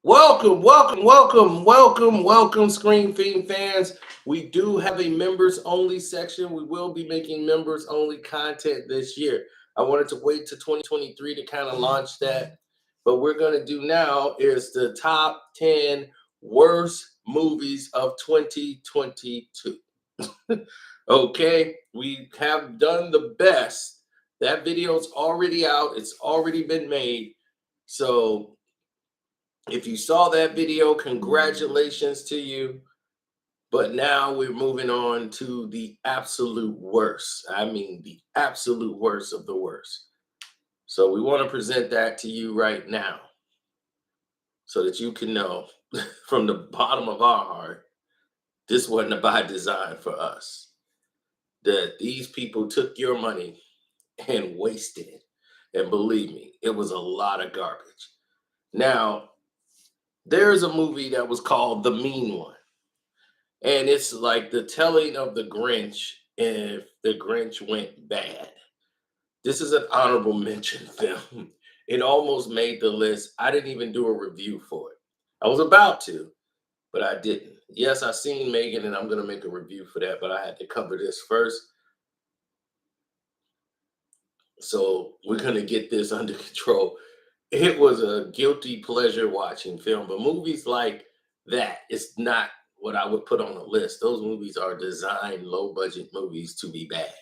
Welcome, Screen Fiend fans. We do have a members only section. We will be making members only content this year. I wanted to wait to 2023 to kind of launch that. But we're going to do now is the top 10 worst movies of 2022. Okay, we have done the best. That video's already out, it's already been made. So if you saw that video, congratulations to you. But now we're moving on to the absolute worst. I mean, the absolute worst of the worst. So we want to present that to you right now so that you can know from the bottom of our heart, this wasn't by design for us. That these people took your money and wasted it. And believe me, it was a lot of garbage. Now, there's a movie that was called The Mean One. And it's like the telling of the Grinch if the Grinch went bad. This is an honorable mention film. It almost made the list. I didn't even do a review for it. I was about to, but I didn't. Yes, I seen Megan and I'm going to make a review for that, but I had to cover this first. So we're going to get this under control. It was a guilty pleasure watching film, but movies like that, it's not what I would put on a list. Those movies are designed low budget movies to be bad.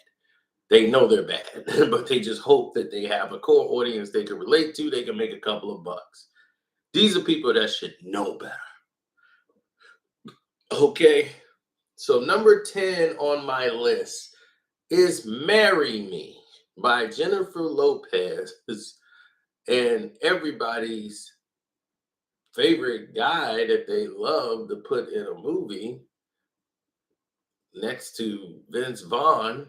They know they're bad, but they just hope that they have a core audience they can relate to. They can make a couple of bucks. These are people that should know better. Okay, so number 10 on my list is Marry Me by Jennifer Lopez and everybody's favorite guy that they love to put in a movie next to Vince Vaughn,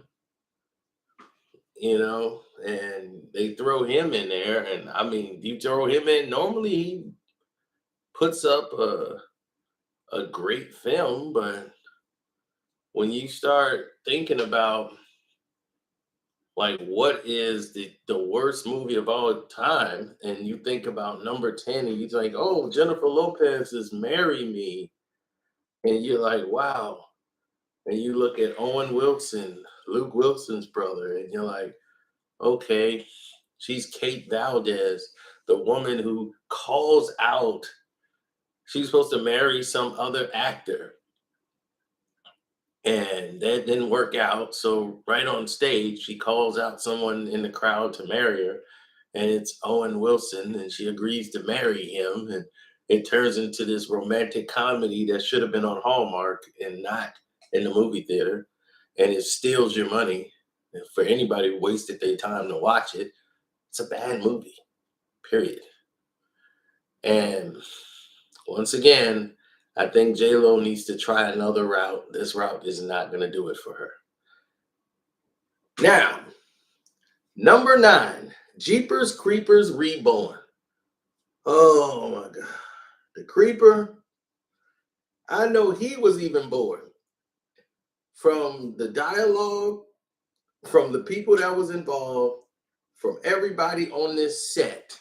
and they throw him in there. And I mean, you throw him in, normally he puts up a great film, but when you start thinking about like what is the worst movie of all time, and you think about number 10 and you're like, oh, Jennifer Lopez is Marry Me, and you're like, wow. And you look at Owen Wilson, Luke Wilson's brother, and you're like, okay, she's Kate Valdez, the woman who calls out she's supposed to marry some other actor. And that didn't work out. So right on stage, she calls out someone in the crowd to marry her. And it's Owen Wilson, and she agrees to marry him. And it turns into this romantic comedy that should have been on Hallmark and not in the movie theater. And it steals your money. And for anybody who wasted their time to watch it, it's a bad movie, period. And once again, I think J-Lo needs to try another route. This route is not going to do it for her. Now, number 9, Jeepers Creepers Reborn. Oh my God. The Creeper, I know he was even born. From the dialogue, from the people that was involved, from everybody on this set.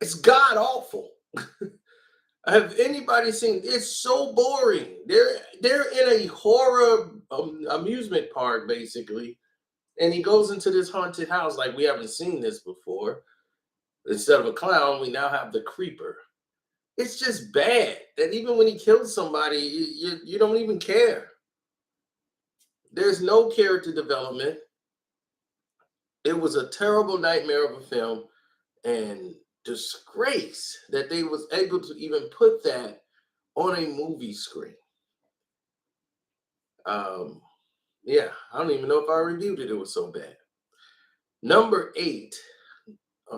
It's god awful. Have anybody seen? It's so boring. They're in a horror amusement park basically, and he goes into this haunted house like we haven't seen this before. Instead of a clown, we now have the creeper. It's just bad that even when he kills somebody, you don't even care. There's no character development. It was a terrible nightmare of a film, and disgrace that they was able to even put that on a movie screen. Yeah, I don't even know if I reviewed it. It was so bad. Number 8.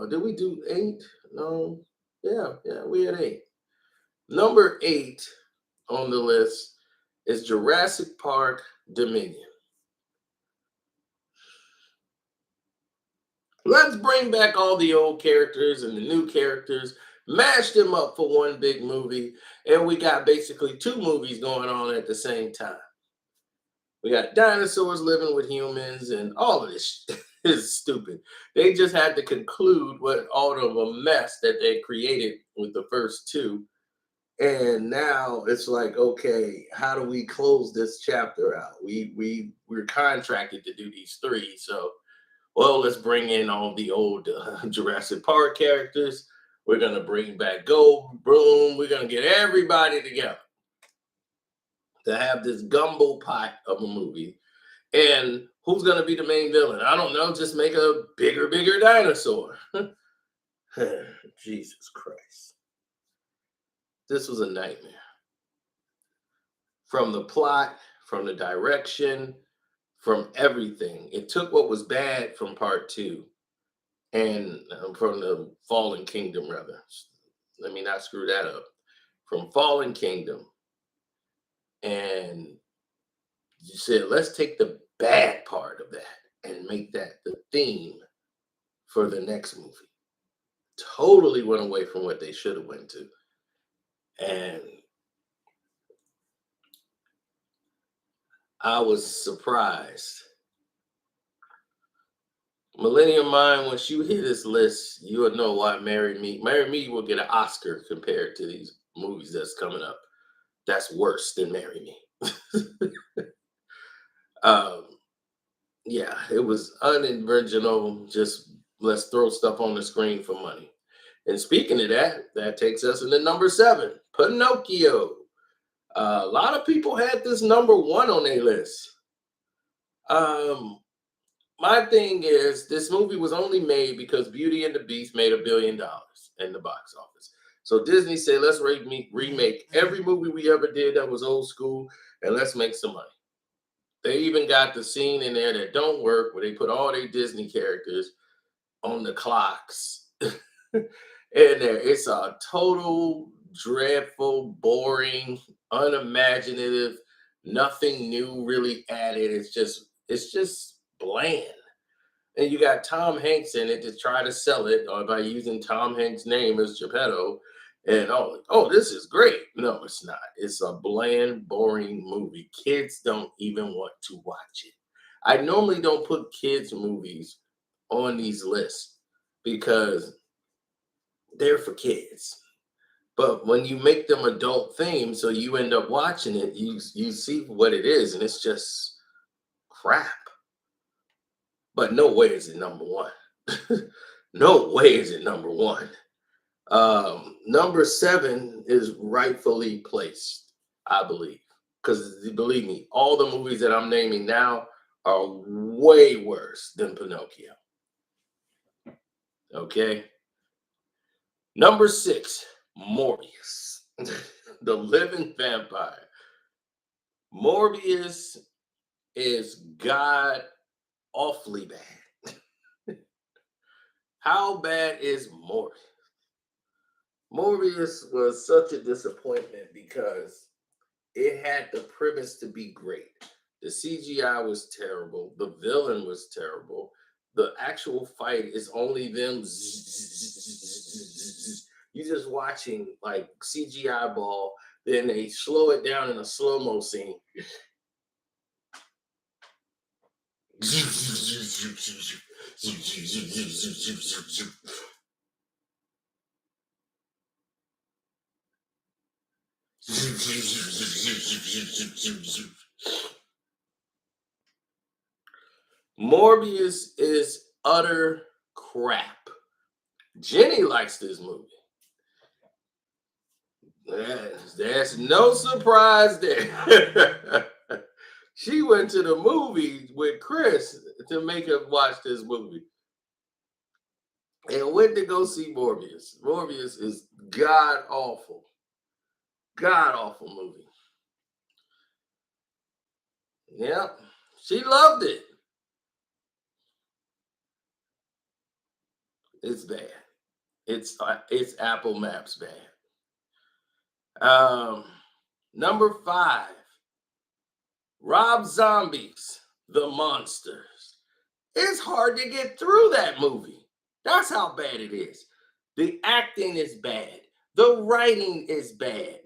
Did we do 8? No. Yeah, we had 8. Number 8 on the list is Jurassic Park Dominion. Let's bring back all the old characters and the new characters, mash them up for one big movie, and we got basically 2 movies going on at the same time. We got dinosaurs living with humans and all of this. is stupid. They just had to conclude what all of a mess that they created with the first two. And now it's like, okay, how do we close this chapter out? We're contracted to do these three, so well, let's bring in all the old Jurassic Park characters. We're gonna bring back Goldblum. We're gonna get everybody together to have this gumbo pot of a movie. And who's gonna be the main villain? I don't know. Just make a bigger dinosaur. Jesus Christ, this was a nightmare. From the plot, from the direction, from everything. It took what was bad from part two and from the Fallen Kingdom, rather. Let me not screw that up. From Fallen Kingdom, and you said, let's take the bad part of that and make that the theme for the next movie. Totally went away from what they should have went to. And I was surprised. Millennium Mind, once you hear this list, you will know why Marry Me. Marry Me will get an Oscar compared to these movies that's coming up. That's worse than Marry Me. Yeah, it was unoriginal. Just let's throw stuff on the screen for money. And speaking of that, that takes us into number 7, Pinocchio. A lot of people had this number 1 on their list. My thing is, this movie was only made because Beauty and the Beast made $1 billion in the box office. So Disney said, let's remake every movie we ever did that was old school, and let's make some money. They even got the scene in there that don't work, where they put all their Disney characters on the clocks. And there, it's a total dreadful, boring, unimaginative, nothing new really added. It's just bland. And you got Tom Hanks in it to try to sell it by using Tom Hanks' name as Geppetto. And oh, this is great. No, it's not. It's a bland, boring movie. Kids don't even want to watch it. I normally don't put kids' movies on these lists because they're for kids. But when you make them adult themed, so you end up watching it, you see what it is, and it's just crap. But no way is it number 1. No way is it number 1. Number 7 is rightfully placed, I believe. Because believe me, all the movies that I'm naming now are way worse than Pinocchio. Okay. Number 6, Morbius, the living vampire. Morbius is god awfully bad. How bad is Morbius? Morbius was such a disappointment because it had the premise to be great. The CGI was terrible. The villain was terrible. The actual fight is only them. You're just watching like CGI ball. Then they slow it down in a slow-mo scene. Morbius is utter crap. Jenny likes this movie. There's no surprise there. She went to the movie with Chris to make us watch this movie. And went to go see Morbius. Morbius is god awful. God awful movie. Yep. She loved it. It's bad. It's Apple Maps bad. Number 5, Rob Zombie's The Munsters. It's hard to get through that movie. That's how bad it is. The acting is bad. The writing is bad.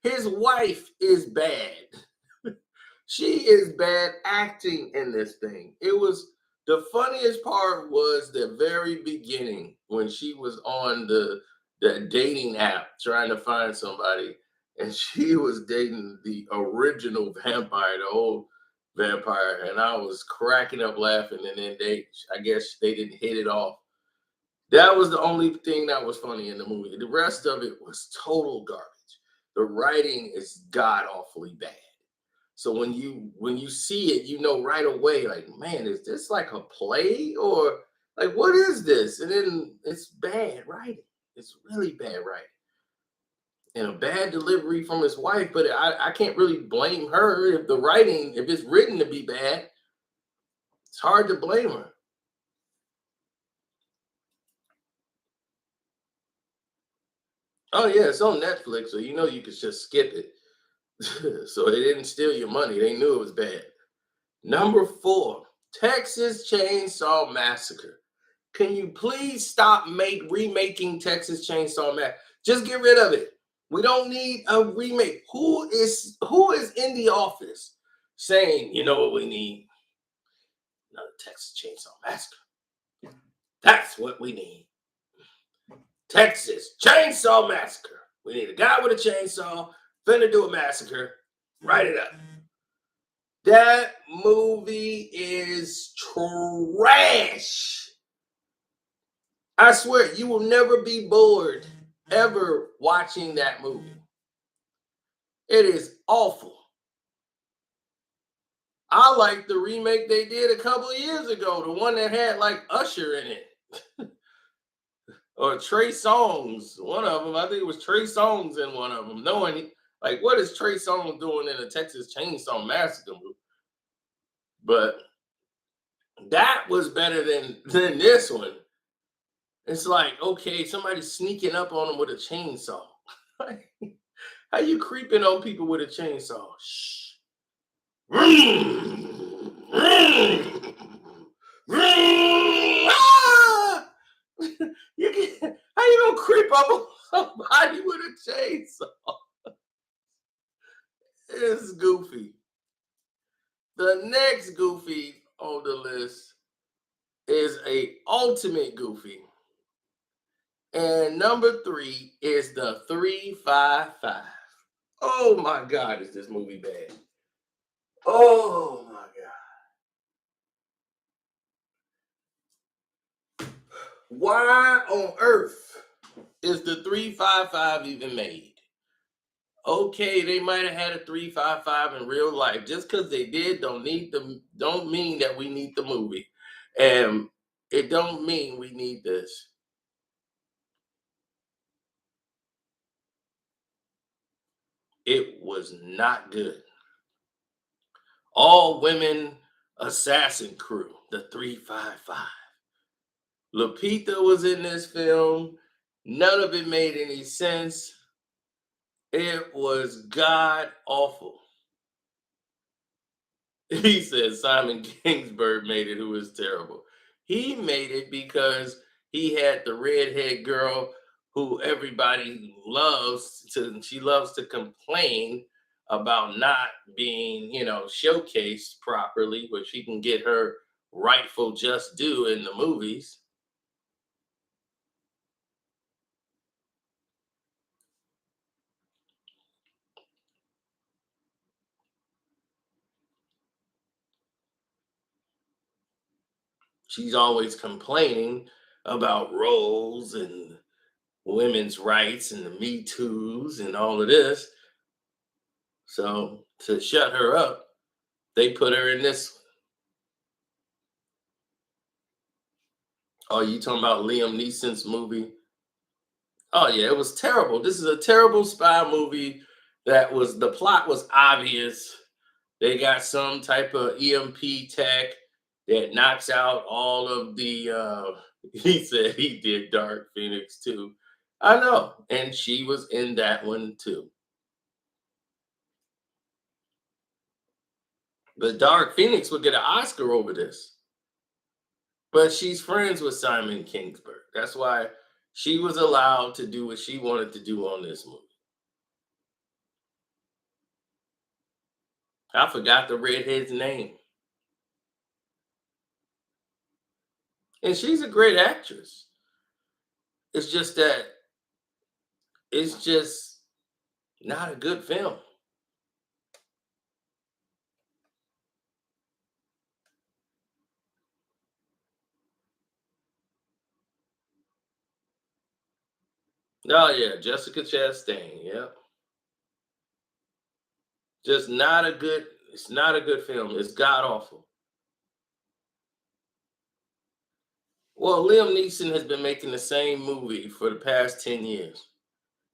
His wife is bad. She is bad acting in this thing. The funniest part was the very beginning when she was on the dating app trying to find somebody, and she was dating the original vampire, the old vampire, and I was cracking up laughing. And then I guess they didn't hit it off. That was the only thing that was funny in the movie. The rest of it was total garbage. The writing is god awfully bad. So when you see it, you know right away, like, man, is this like a play or like what is this? And then it's bad writing. It's really bad writing. And a bad delivery from his wife, but I can't really blame her if the writing, if it's written to be bad, it's hard to blame her. Oh yeah, it's on Netflix, so you know you could just skip it. So they didn't steal your money. They knew it was bad. Number four, Texas Chainsaw Massacre. Can you please stop remaking Texas Chainsaw Massacre? Just get rid of it. We don't need a remake. Who is in the office saying, you know what we need? Another Texas Chainsaw Massacre. That's what we need. Texas Chainsaw Massacre. We need a guy with a chainsaw finna do a massacre. Write it up. That movie is trash. I swear, you will never be bored ever watching that movie. It is awful. I like the remake they did a couple of years ago, the one that had like Usher in it. Or Trey Songz, one of them. I think it was Trey Songz in one of them. Knowing, like, what is Trey Songz doing in a Texas Chainsaw Massacre movie? But that was better than this one. It's like, okay, somebody's sneaking up on them with a chainsaw. How you creeping on people with a chainsaw? Shh. Ah! How you gonna creep up on somebody with a chainsaw? It's goofy. The next goofy on the list is a ultimate goofy. And number three is the 355. Oh my God, is this movie bad? Oh my God. Why on earth is the 355 even made? Okay, they might have had a 355 in real life. Just because they did don't mean that we need the movie. And it don't mean we need this. It was not good. All women assassin crew, the 355. Lupita was in this film. None of it made any sense. It was god awful. He said Simon Kingsbury made it, who was terrible. He made it because he had the redhead girl who everybody loves to, she loves to complain about not being, showcased properly, where she can get her rightful just due in the movies. She's always complaining about roles and women's rights and the Me Too's and all of this. So to shut her up, they put her in this. Oh, you talking about Liam Neeson's movie? Oh yeah, it was terrible. This is a terrible spy movie. The plot was obvious. They got some type of EMP tech that knocks out all of the. He said he did Dark Phoenix too. I know, and she was in that one too. But Dark Phoenix would get an Oscar over this. But she's friends with Simon Kingsbury. That's why she was allowed to do what she wanted to do on this movie. I forgot the redhead's name. And she's a great actress. It's just that it's just not a good film. Oh yeah, Jessica Chastain. Yep. Just not a good. It's not a good film. It's god awful. Well, Liam Neeson has been making the same movie for the past 10 years.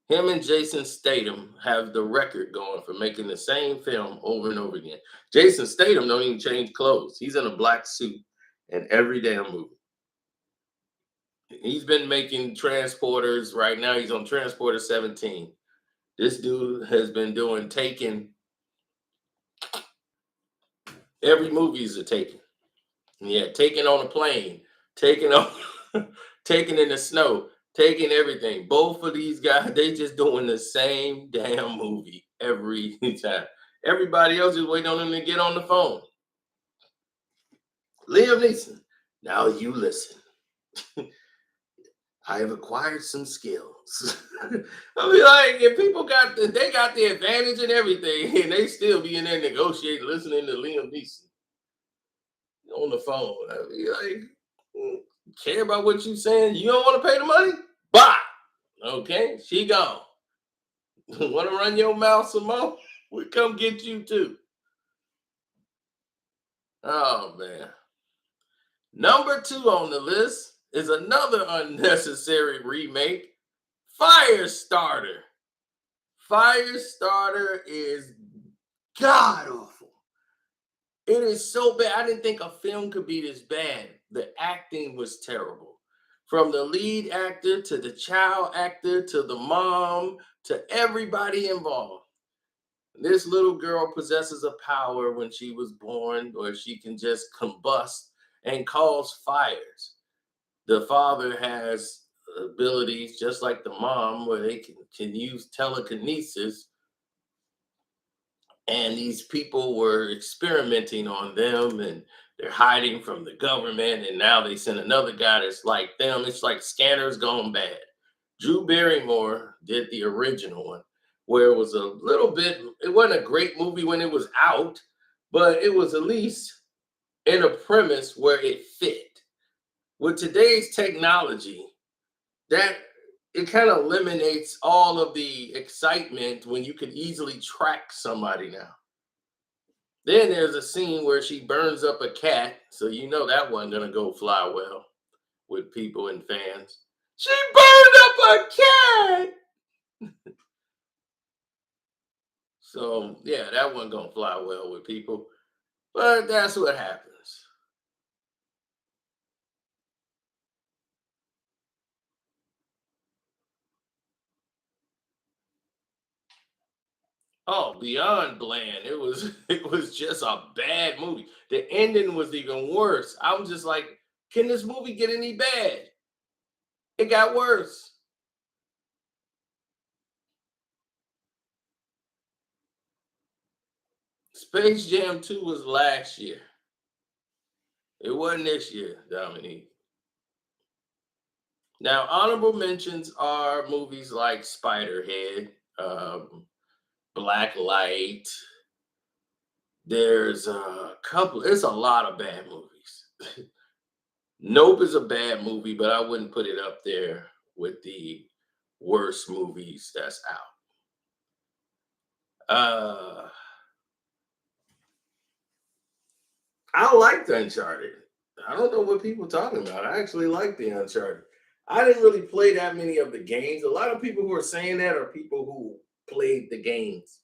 Him and Jason Statham have the record going for making the same film over and over again. Jason Statham don't even change clothes. He's in a black suit in every damn movie. He's been making transporters right now. He's on Transporter 17. This dude has been doing Taken. Every movie is a Taken. Yeah, Taken on a plane, Taken on, Taken in the snow, Taking everything. Both of these guys, they just doing the same damn movie every time. Everybody else is waiting on them to get on the phone. Liam Neeson, now you listen. I have acquired some skills. I mean, like, if people they got the advantage and everything, and they still be in there negotiating, listening to Liam Neeson on the phone. I mean, like, care about what you saying? You don't want to pay the money? Bye. Okay, she gone. Want to run your mouth some more? We come get you too. Oh man. Number 2 on the list is another unnecessary remake, Firestarter. Firestarter is god awful. It is so bad. I didn't think a film could be this bad. The acting was terrible. From the lead actor to the child actor to the mom to everybody involved. This little girl possesses a power when she was born where she can just combust and cause fires. The father has abilities just like the mom where they can use telekinesis, and these people were experimenting on them, and they're hiding from the government, and now they send another guy that's like them. It's like Scanners gone bad. Drew Barrymore did the original one, where it was a little bit, it wasn't a great movie when it was out, but it was at least in a premise where it fit. With today's technology, that it kind of eliminates all of the excitement when you can easily track somebody now. Then there's a scene where she burns up a cat, so you know that wasn't gonna go fly well with people and fans. She burned up a cat. So yeah, that wasn't gonna fly well with people. But that's what happens. Oh, beyond bland. It was it was just a bad movie. The ending was even worse. I'm just like, can this movie get any bad? It got worse. Space Jam 2 was last year. It wasn't this year, Dominique. Now, honorable mentions are movies like Spiderhead, Black Light. There's a couple, it's a lot of bad movies. Nope is a bad movie, but I wouldn't put it up there with the worst movies that's out. I liked Uncharted. I don't know what people talking about. I actually like the Uncharted. I didn't really play that many of the games. A lot of people who are saying that are people who played the games.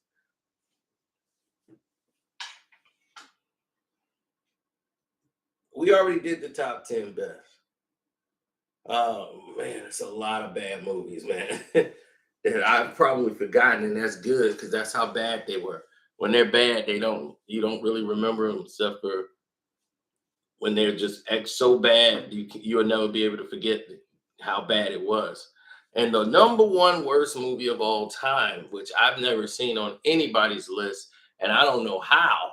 We already did the top 10 best. Oh man, it's a lot of bad movies, man. That I've probably forgotten, and that's good because that's how bad they were. When they're bad, you don't really remember them except for when they're just so bad, you'll never be able to forget how bad it was. And the number one worst movie of all time, which I've never seen on anybody's list, and I don't know how,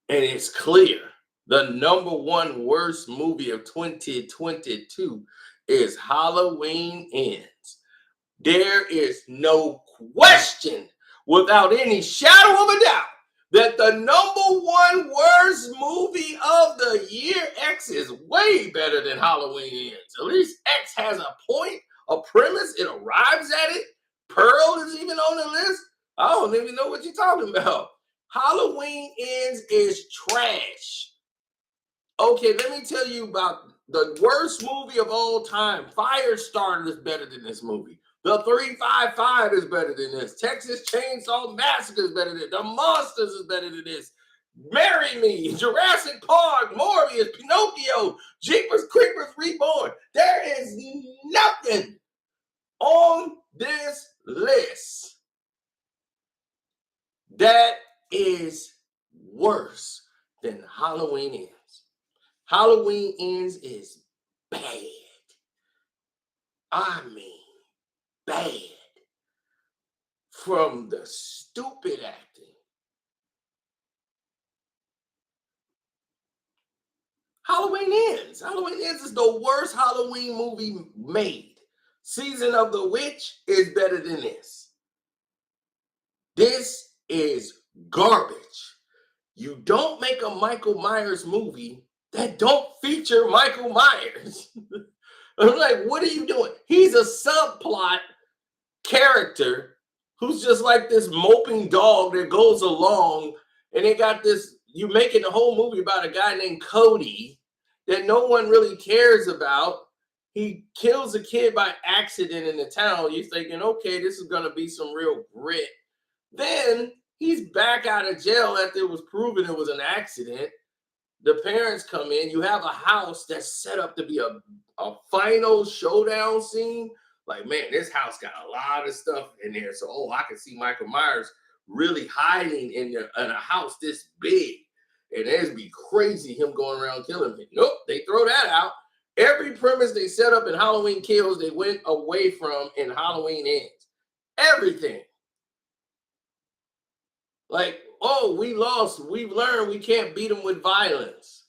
and it's clear. The number one worst movie of 2022 is Halloween Ends. There is no question, without any shadow of a doubt, that the number one worst movie of the year, X, is way better than Halloween Ends. At least X has a point, a premise, it arrives at it. Pearl is even on the list. I don't even know what you're talking about. Halloween Ends is trash. Okay, let me tell you about the worst movie of all time. Firestarter is better than this movie. The 355 is better than this. Texas Chainsaw Massacre is better than this. The Munsters is better than this. Marry Me, Jurassic Park, Morbius, Pinocchio, Jeepers Creepers Reborn. There is nothing on this list that is worse than Halloween Ends. Halloween Ends is bad. I mean, bad. From the stupid acting. Halloween Ends. Halloween Ends is the worst Halloween movie made. Season of the Witch is better than this. This is garbage. You don't make a Michael Myers movie that don't feature Michael Myers. I'm like, what are you doing? He's a subplot character who's just like this moping dog that goes along, and they got this, you making a whole movie about a guy named Cody that no one really cares about. He kills a kid by accident in the town. You're thinking, okay, this is going to be some real grit. Then he's back out of jail after it was proven it was an accident. The parents come in. You have a house that's set up to be a final showdown scene. Like, man, this house got a lot of stuff in there. So, I can see Michael Myers really hiding in a house this big. And it'd be crazy him going around killing me. Nope, they throw that out. Every premise they set up in Halloween Kills, they went away from in Halloween Ends. Everything. Like, we lost. We've learned we can't beat them with violence.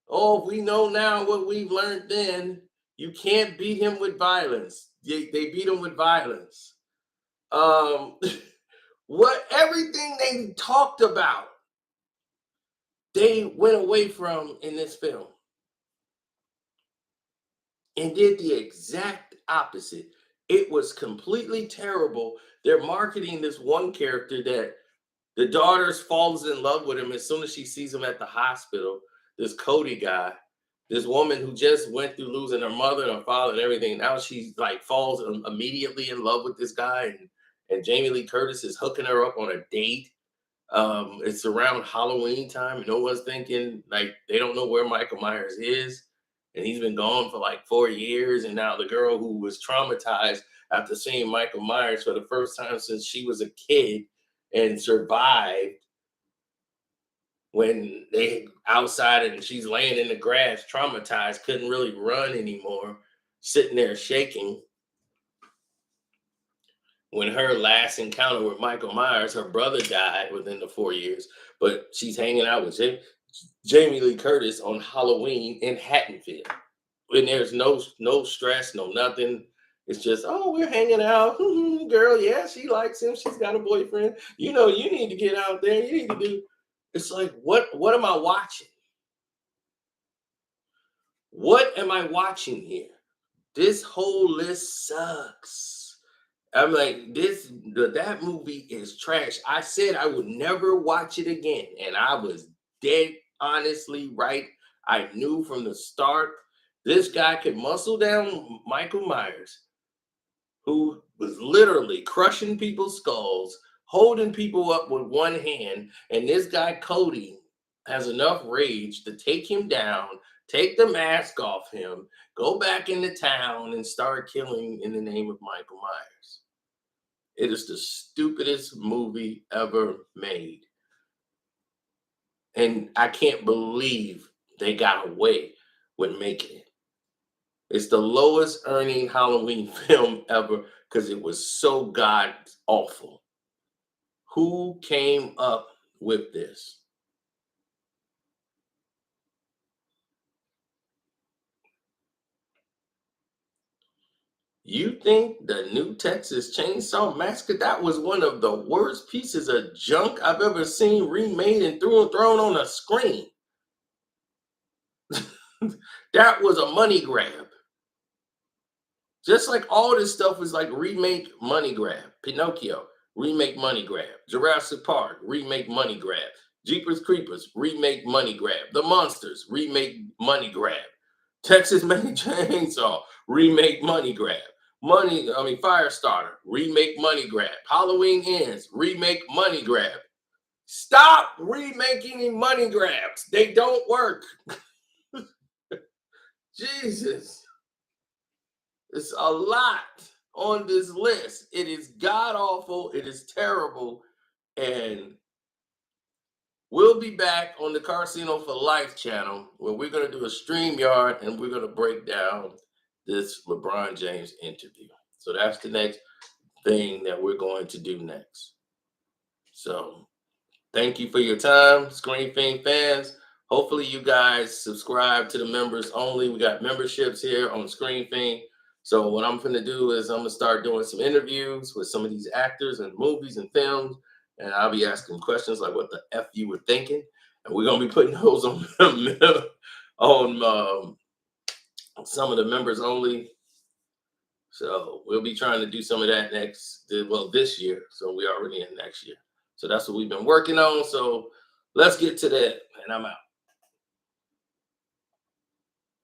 We know now what we've learned then. You can't beat him with violence. They beat him with violence. Everything they talked about, they went away from in this film and did the exact opposite. It was completely terrible. They're marketing this one character that the daughter falls in love with him as soon as she sees him at the hospital. This Cody guy, this woman who just went through losing her mother and her father and everything. Now she's like falls immediately in love with this guy, and Jamie Lee Curtis is hooking her up on a date. It's around Halloween time, and no one's thinking, like, they don't know where Michael Myers is, and he's been gone for like 4 years. And now the girl who was traumatized after seeing Michael Myers for the first time since she was a kid and survived when they outside and she's laying in the grass, traumatized, couldn't really run anymore, sitting there shaking. When her last encounter with Michael Myers, her brother died within the 4 years, but she's hanging out with Jamie Lee Curtis on Halloween in Haddonfield. And there's no stress, no nothing. It's just, we're hanging out. Girl, yeah, she likes him. She's got a boyfriend. You need to get out there. You need to do. It's like, what am I watching? What am I watching here? This whole list sucks. I'm like, that movie is trash. I said I would never watch it again, and I was dead honestly right. I knew from the start this guy could muscle down Michael Myers, who was literally crushing people's skulls, holding people up with one hand, and this guy Cody has enough rage to take him down, take the mask off him, go back into town, and start killing in the name of Michael Myers. It is the stupidest movie ever made. And I can't believe they got away with making it. It's the lowest earning Halloween film ever because it was so god awful. Who came up with this? You think the new Texas Chainsaw Massacre, that was one of the worst pieces of junk I've ever seen remade and thrown on a screen. That was a money grab. Just like all this stuff was like remake money grab. Pinocchio, remake money grab. Jurassic Park, remake money grab. Jeepers Creepers, remake money grab. The Munsters, remake money grab. Texas Made Chainsaw, remake money grab. Firestarter, remake money grab. Halloween Ends, remake money grab. Stop remaking money grabs. They don't work. Jesus. It's a lot on this list. It is god awful. It is terrible. And we'll be back on the Casino for Life channel where we're going to do a stream yard and we're going to break down this LeBron James interview. So that's the next thing that we're going to do next. So thank you for your time, Screen Fiend fans. Hopefully you guys subscribe to the members only. We got memberships here on Screen Fiend. So what I'm going to do is I'm going to start doing some interviews with some of these actors and movies and films. And I'll be asking questions like what the F you were thinking. And we're going to be putting those on, on some of the members only. So we'll be trying to do some of that this year. So we're already in next year. So that's what we've been working on. So let's get to that. And I'm out.